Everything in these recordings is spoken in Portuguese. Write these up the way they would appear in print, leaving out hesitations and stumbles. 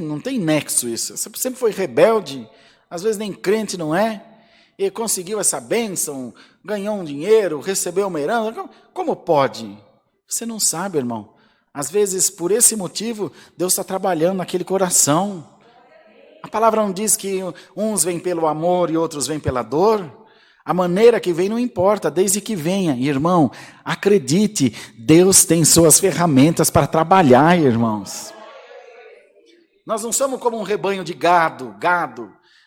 Não tem nexo isso. Você sempre foi rebelde, às vezes nem crente não é, e conseguiu essa bênção, ganhou um dinheiro, recebeu uma herança. Como pode? Você não sabe, irmão. Às vezes, por esse motivo, Deus está trabalhando naquele coração. A palavra não diz que uns vêm pelo amor e outros vêm pela dor. A maneira que vem não importa, desde que venha. Irmão, acredite, Deus tem suas ferramentas para trabalhar, irmãos. Nós não somos como um rebanho de gado,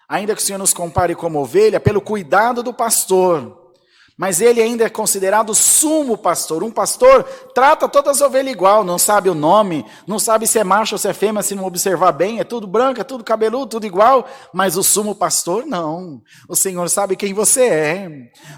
ainda que o Senhor nos compare como ovelha, pelo cuidado do pastor. Mas ele ainda é considerado sumo pastor. Um pastor trata todas as ovelhas igual, não sabe o nome, não sabe se é macho ou se é fêmea, se não observar bem, é tudo branco, é tudo cabeludo, tudo igual. Mas o sumo pastor, não. O Senhor sabe quem você é.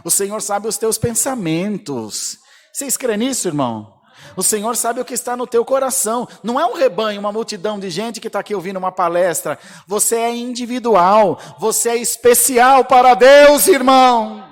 O Senhor sabe os teus pensamentos. Vocês creem nisso, irmão? O Senhor sabe o que está no teu coração. Não é um rebanho, uma multidão de gente que está aqui ouvindo uma palestra. Você é individual. Você é especial para Deus, irmão.